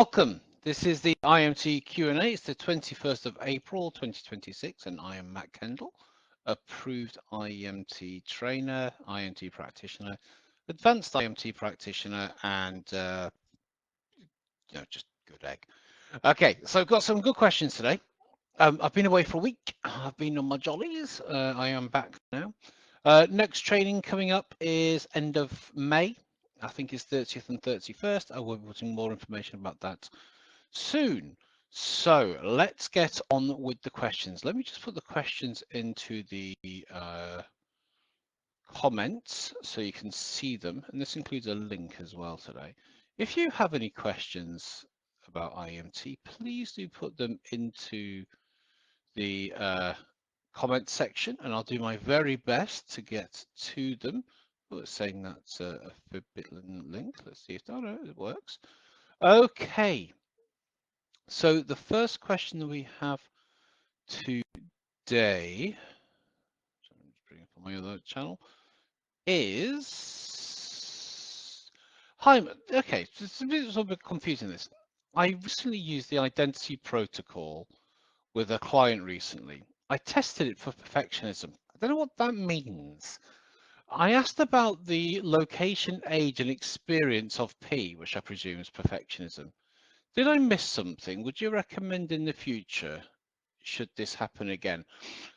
Welcome. This is the IMT Q&A. It's the 21st of April 2026, and I am Matt Kendall, approved IEMT trainer, IMT practitioner, advanced IMT practitioner, and just good egg. Okay, so I've got some good questions today. I've been away for a week. I've been on my jollies. I am back now. Next training coming up is end of May. I think it's 30th and 31st. I will be putting more information about that soon. So let's get on with the questions. Let me just put the questions into the comments so you can see them. And this includes a link as well today. If you have any questions about IEMT, please do put them into the comment section and I'll do my very best to get to them. Oh, it's saying that's a forbidden link. Let's see if it works. Okay. So the first question that we have today, so I'm just bring up on my other channel, is hi. Okay, it's a little bit confusing. This I recently used the identity protocol with a client recently. I tested it for perfectionism. I don't know what that means. I asked about the location, age, and experience of P, which I presume is perfectionism. Did I miss something? Would you recommend in the future, should this happen again?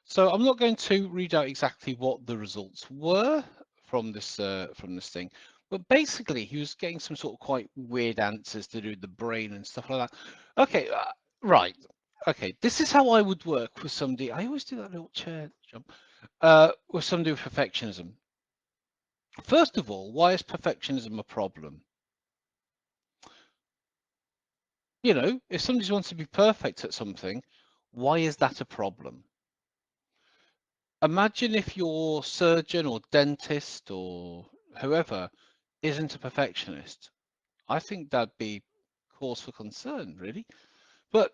So I'm not going to read out exactly what the results were from this thing, but basically he was getting some sort of quite weird answers to do with the brain and stuff like that. Okay, right. Okay, this is how I would work with somebody. I always do that little chair jump. With somebody with perfectionism. First of all, why is perfectionism a problem? You know, if somebody wants to be perfect at something, why is that a problem? Imagine if your surgeon or dentist or whoever isn't a perfectionist. I think that'd be cause for concern, really. But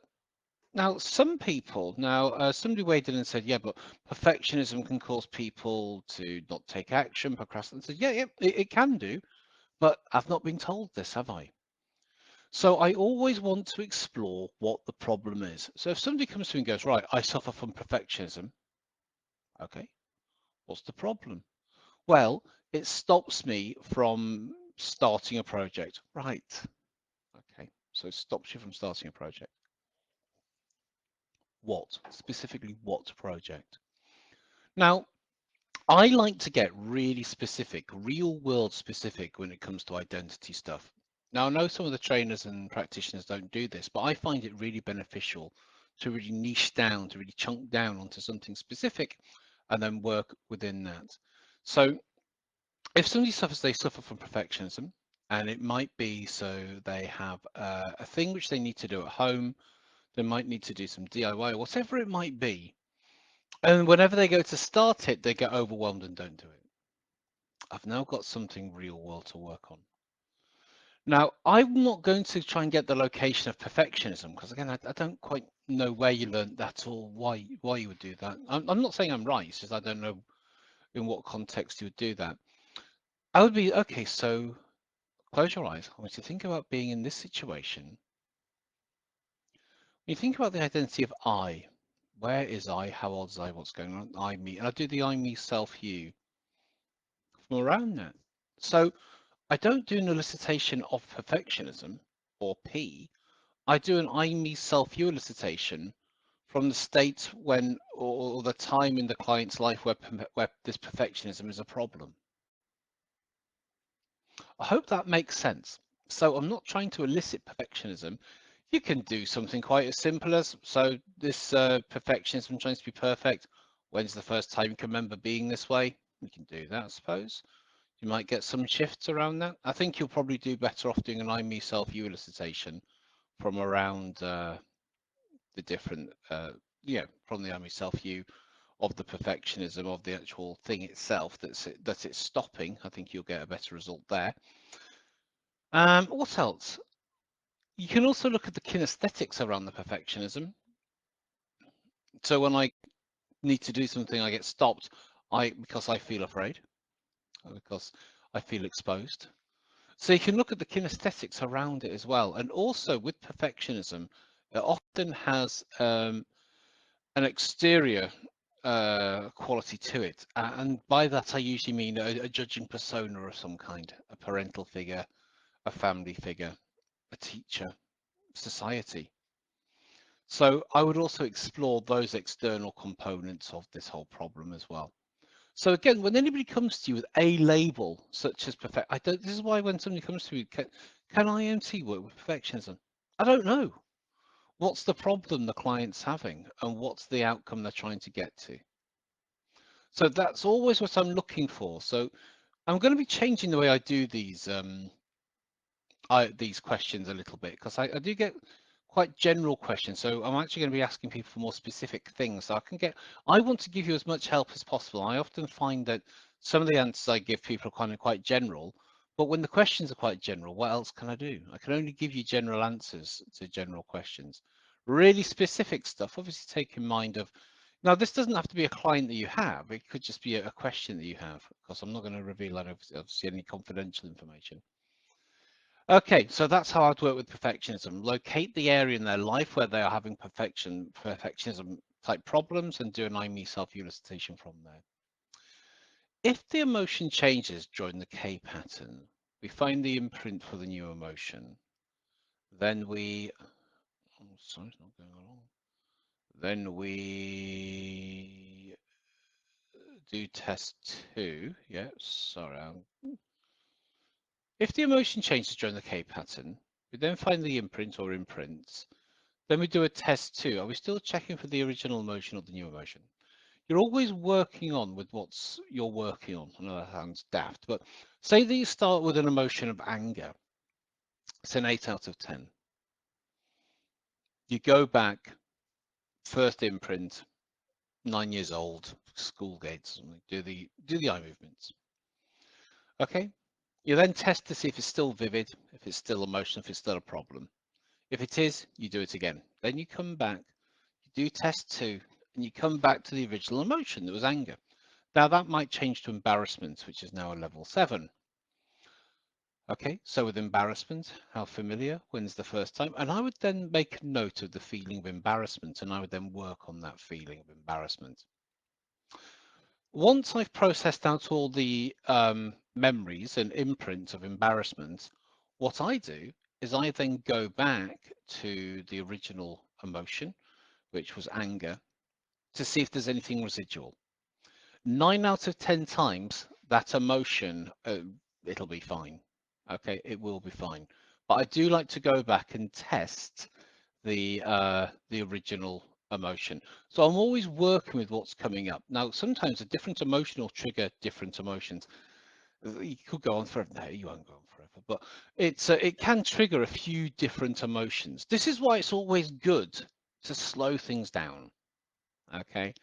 now, some people, somebody weighed in and said, yeah, but perfectionism can cause people to not take action, procrastinate. I said, yeah, it can do, but I've not been told this, have I? So I always want to explore what the problem is. So if somebody comes to me and goes, right, I suffer from perfectionism. Okay, what's the problem? Well, it stops me from starting a project. Right. Okay. So it stops you from starting a project. What? Specifically, what project? Now, I like to get really specific, real world specific when it comes to identity stuff. Now, I know some of the trainers and practitioners don't do this, but I find it really beneficial to really niche down, to really chunk down onto something specific and then work within that. So if somebody suffers, they suffer from perfectionism, and it might be so they have a thing which they need to do at home. They might need to do some DIY, whatever it might be. And whenever they go to start it, they get overwhelmed and don't do it. I've now got something real world to work on. Now, I'm not going to try and get the location of perfectionism because, again, I don't quite know where you learned that or why you would do that. I'm not saying I'm right. It's just I don't know in what context you would do that. I would be okay. So close your eyes. I want you to think about being in this situation. When you think about the identity of I, where is I? How old is I? What's going on? I, me. And I do the I, me, self, you from around that. So I don't do an elicitation of perfectionism or P. I do an I, me, self, you elicitation from the state when or the time in the client's life where this perfectionism is a problem. I hope that makes sense. So I'm not trying to elicit perfectionism. You can do something quite as simple as, so this perfectionism trying to be perfect. When's the first time you can remember being this way? We can do that, I suppose. You might get some shifts around that. I think you'll probably do better off doing an I, me, self, you elicitation from around the different, from the I, me, self, you of the perfectionism of the actual thing itself that it's stopping. I think you'll get a better result there. What else? You can also look at the kinesthetics around the perfectionism. So when I need to do something, I get stopped because I feel afraid, or because I feel exposed. So you can look at the kinesthetics around it as well. And also with perfectionism, it often has an exterior quality to it. And by that, I usually mean a judging persona of some kind, a parental figure, a family figure, a teacher, society. So I would also explore those external components of this whole problem as well. So again, when anybody comes to you with a label such as perfect, I don't. This is why when somebody comes to me, can IEMT work with perfectionism? I don't know. What's the problem the client's having, and what's the outcome they're trying to get to? So that's always what I'm looking for. So I'm going to be changing the way I do these questions a little bit because I do get quite general questions. So I'm actually going to be asking people for more specific things. So I want to give you as much help as possible. I often find that some of the answers I give people are kind of quite general, but when the questions are quite general, what else can I do? I can only give you general answers to general questions. Really specific stuff, obviously take in mind of, now this doesn't have to be a client that you have, it could just be a question that you have, because I'm not going to reveal that obviously any confidential information. Okay, so that's how I'd work with perfectionism. Locate the area in their life where they are having perfectionism type problems and do an I, me, self elicitation from there. If the emotion changes during the K pattern, we find the imprint for the new emotion. Then sorry, it's not going along. Then we do test 2. Yeah, sorry. If the emotion changes during the K pattern, we then find the imprint or imprints. Then we do a test 2. Are we still checking for the original emotion or the new emotion? You're always working on with what's you're working on. I know that sounds daft, but say that you start with an emotion of anger. It's an 8 out of 10. You go back, first imprint, 9 years old, school gates, do the eye movements. Okay. You then test to see if it's still vivid, if it's still emotional, if it's still a problem. If it is, you do it again. Then you come back, you do test 2, and you come back to the original emotion that was anger. Now that might change to embarrassment, which is now a level 7. Okay, so with embarrassment, how familiar? When's the first time? And I would then make a note of the feeling of embarrassment, and I would then work on that feeling of embarrassment. Once I've processed out all the memories and imprints of embarrassment, what I do is I then go back to the original emotion, which was anger, to see if there's anything residual. 9 out of 10 times that emotion, it'll be fine. Okay, it will be fine. But I do like to go back and test the original emotion. So I'm always working with what's coming up. Now, sometimes a different emotion will trigger different emotions. You could go on forever. No, you won't go on forever, but it can trigger a few different emotions. This is why it's always good to slow things down. Okay,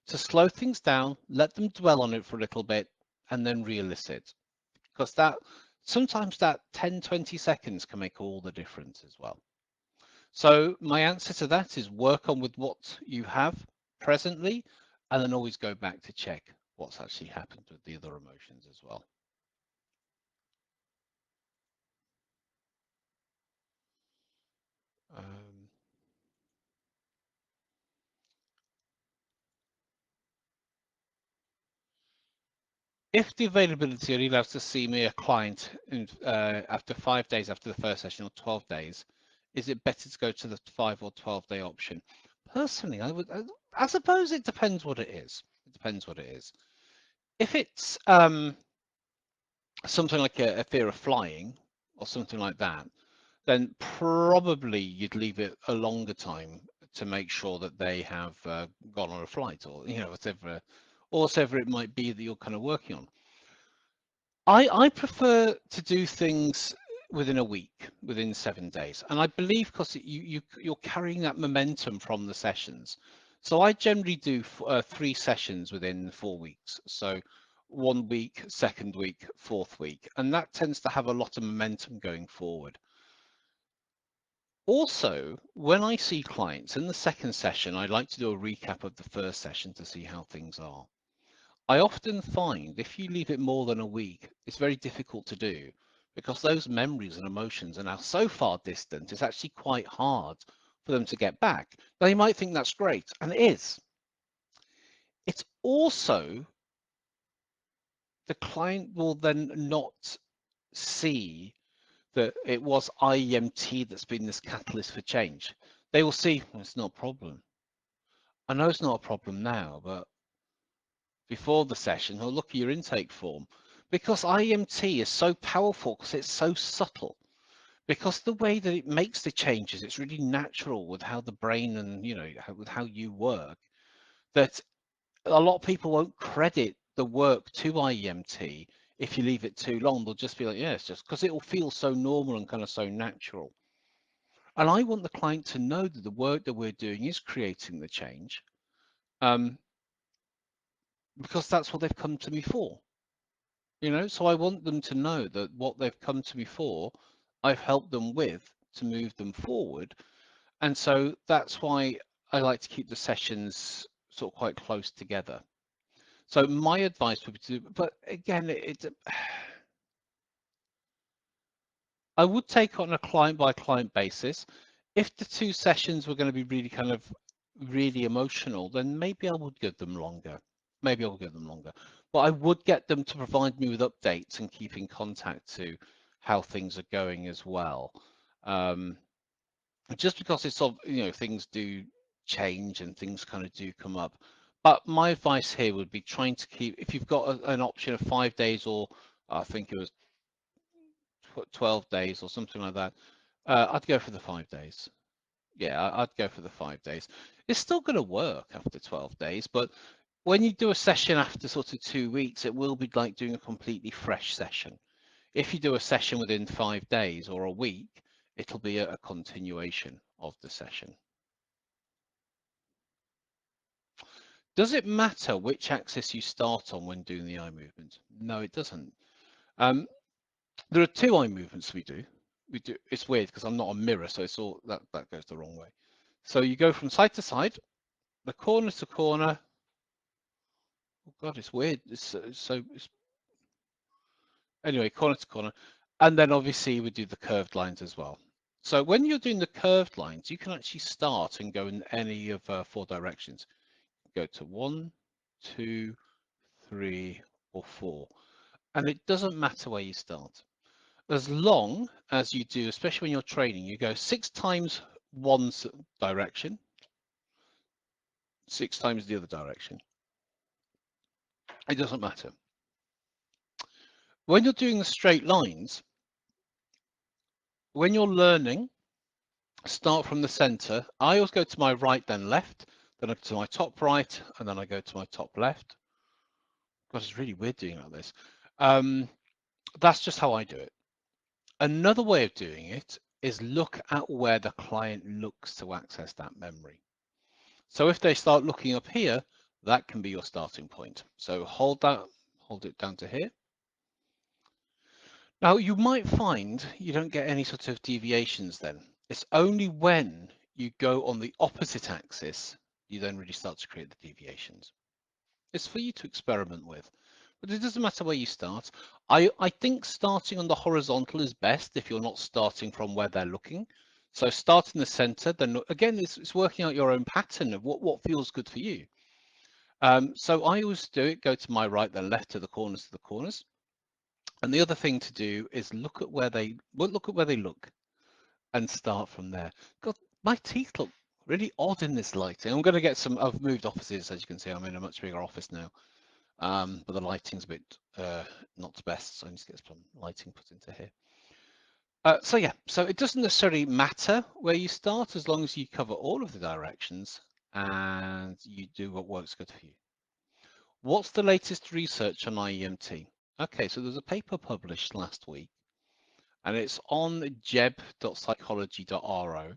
to slow things down, let them dwell on it for a little bit, and then re-elicit. Because that sometimes that 10, 20 seconds can make all the difference as well. So my answer to that is work on with what you have presently, and then always go back to check what's actually happened with the other emotions as well. Um, if the availability only allows to see me a client after 5 days after the first session or 12 days, is it better to go to the 5 or 12-day option? Personally, I suppose it depends what it is. It depends what it is. If it's something like a fear of flying or something like that, then probably you'd leave it a longer time to make sure that they have gone on a flight or whatever it might be that you're kind of working on. I prefer to do things within a week, within 7 days, and I believe because you're carrying that momentum from the sessions. So I generally do 3 sessions within 4 weeks. So 1 week, second week, fourth week, and that tends to have a lot of momentum going forward. Also, when I see clients in the second session, I like to do a recap of the first session to see how things are. I often find if you leave it more than a week, it's very difficult to do because those memories and emotions are now so far distant, it's actually quite hard for them to get back. Now, you might think that's great, and it is. It's also the client will then not see that it was IEMT that's been this catalyst for change. They will see, well, it's not a problem. I know it's not a problem now, but before the session, or look at your intake form, because IEMT is so powerful because it's so subtle. Because the way that it makes the changes, it's really natural with how the brain and with how you work. That a lot of people won't credit the work to IEMT if you leave it too long. They'll just be like, yeah, it's just because it will feel so normal and kind of so natural. And I want the client to know that the work that we're doing is creating the change, um, because that's what they've come to me for. So I want them to know that what they've come to me for, I've helped them with to move them forward. And so that's why I like to keep the sessions sort of quite close together. So my advice would be to, but again, I would take on a client by client basis. If the two sessions were going to be really kind of really emotional, then maybe I would give them longer. Maybe I'll give them longer, but I would get them to provide me with updates and keep in contact to how things are going as well. Um, just because it's sort of, things do change and things kind of do come up. But my advice here would be trying to keep, if you've got an option of 5 days, or I think it was 12 days or something like that, I'd go for the 5 days. Yeah, I'd go for the 5 days. It's still going to work after 12 days, but when you do a session after sort of 2 weeks, it will be like doing a completely fresh session. If you do a session within 5 days or a week, it'll be a continuation of the session. Does it matter which axis you start on when doing the eye movement? No, it doesn't. There are two eye movements we do. It's weird because I'm not a mirror, so it's all that goes the wrong way. So you go from side to side, the corner to corner. Oh God, it's weird. Anyway, corner to corner, and then obviously we do the curved lines as well. So when you're doing the curved lines, you can actually start and go in any of 4 directions. Go to 1, 2, 3, or 4, and it doesn't matter where you start, as long as you do, especially when you're training, you go 6 times one direction, 6 times the other direction. It doesn't matter. When you're doing the straight lines, when you're learning, start from the center. I always go to my right, then left, then I go to my top right, and then I go to my top left. God, it's really weird doing like this. That's just how I do it. Another way of doing it is look at where the client looks to access that memory. So if they start looking up here, that can be your starting point. So hold it down to here. Now you might find you don't get any sort of deviations then. It's only when you go on the opposite axis, you then really start to create the deviations. It's for you to experiment with, but it doesn't matter where you start. I think starting on the horizontal is best if you're not starting from where they're looking. So start in the center, then again, it's working out your own pattern of what feels good for you. So I always do it, go to my right, then left to the corners to the corners. And the other thing to do is look at where they look and start from there. God, my teeth look really odd in this lighting. I'm going to get some. I've moved offices, as you can see. I'm in a much bigger office now, but the lighting's a bit not the best, so I need to get some lighting put into here. So yeah, so it doesn't necessarily matter where you start as long as you cover all of the directions and you do what works good for you. What's the latest research on IEMT? Okay, so there's a paper published last week, and it's on jeb.psychology.ro.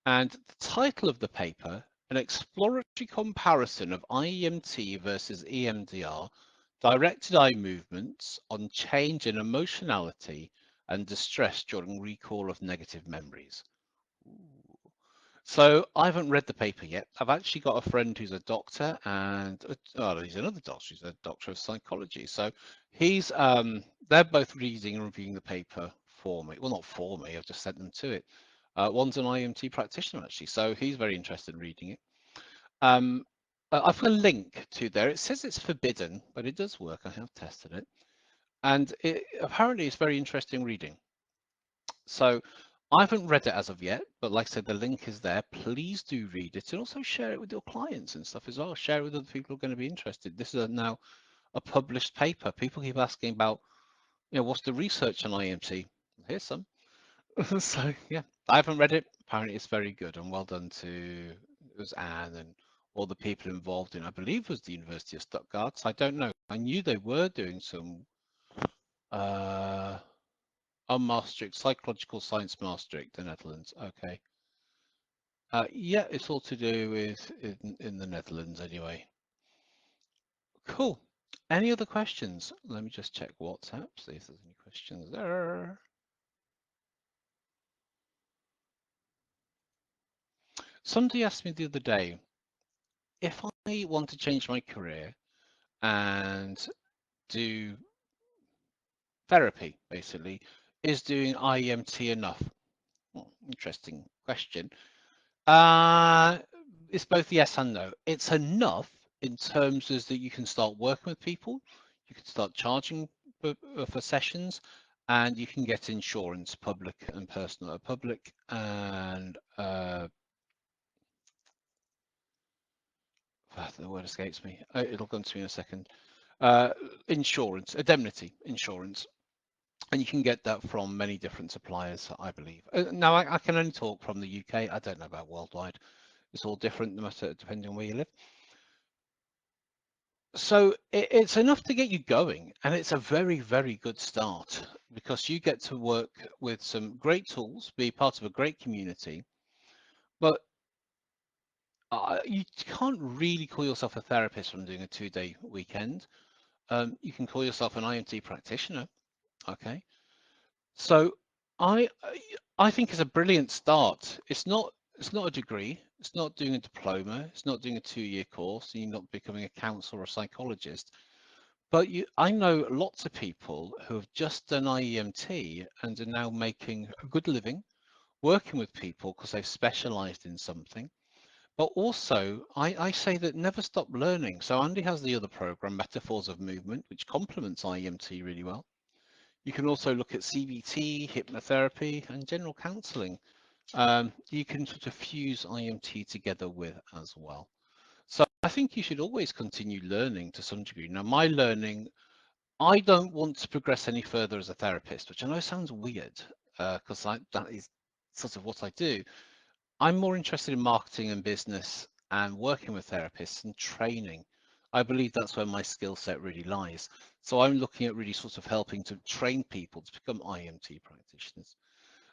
And the title of the paper, an exploratory comparison of IEMT versus EMDR, directed eye movements on change in emotionality and distress during recall of negative memories. Ooh. So I haven't read the paper yet. I've actually got a friend who's a doctor, and he's another doctor. He's a doctor of psychology. So he's they're both reading and reviewing the paper for me. Well, not for me. I've just sent them to it. One's an IEMT practitioner actually, so he's very interested in reading it. I've got a link to there. It says it's forbidden, but it does work. I have tested it, and apparently it's very interesting reading. So I haven't read it as of yet, but like I said, the link is there. Please do read it and also share it with your clients and stuff as well. Share it with other people who are going to be interested. This is now a published paper. People keep asking about, what's the research on IEMT? Here's some. So yeah, I haven't read it. Apparently it's very good, and well done to it was Anne and all the people involved in, I believe it was the University of Stuttgart. I don't know. I knew they were doing some Maastricht, psychological science Maastricht, the Netherlands. Okay. Yeah, it's all to do with in the Netherlands anyway. Cool. Any other questions? Let me just check WhatsApp, see if there's any questions there. Somebody asked me the other day, if I want to change my career and do therapy, basically, is doing IEMT enough? Well, interesting question. It's both yes and no. It's enough in terms as that you can start working with people, you can start charging for sessions, and you can get insurance, public and personal, public and the word escapes me. It'll come to me in a second. Insurance, indemnity insurance. And you can get that from many different suppliers, I believe. Now, I can only talk from the UK. I don't know about worldwide. It's all different, no matter depending on where you live. So it's enough to get you going, and it's a very, very good start because you get to work with some great tools, be part of a great community, but you can't really call yourself a therapist from doing a 2-day weekend. You can call yourself an IMT practitioner, okay? So I I think it's a brilliant start. It's not a degree. It's not doing a diploma. It's not doing a 2-year course. And you're not becoming a counselor or a psychologist. But I know lots of people who have just done IEMT and are now making a good living working with people because they've specialized in something. But also, I say that never stop learning. So Andy has the other program, Metaphors of Movement, which complements IEMT really well. You can also look at CBT, hypnotherapy, and general counseling. You can sort of fuse IEMT together with as well. So I think you should always continue learning to some degree. Now, my learning, I don't want to progress any further as a therapist, which I know sounds weird because that is sort of what I do. I'm more interested in marketing and business and working with therapists and training. I believe that's where my skill set really lies. So I'm looking at really sort of helping to train people to become IMT practitioners.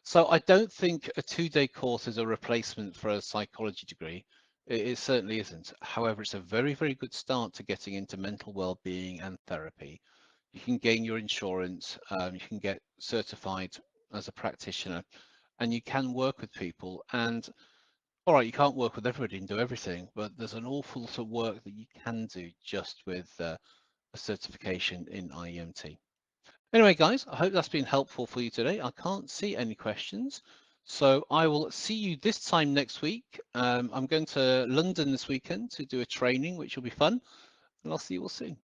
So I don't think a 2-day course is a replacement for a psychology degree. It certainly isn't. However, it's a very, very good start to getting into mental well-being and therapy. You can gain your insurance, you can get certified as a practitioner, and you can work with people. And all right, you can't work with everybody and do everything, but there's an awful lot of work that you can do just with a certification in IEMT. Anyway, guys, I hope that's been helpful for you today. I can't see any questions, so I will see you this time next week. I'm going to London this weekend to do a training, which will be fun, and I'll see you all soon.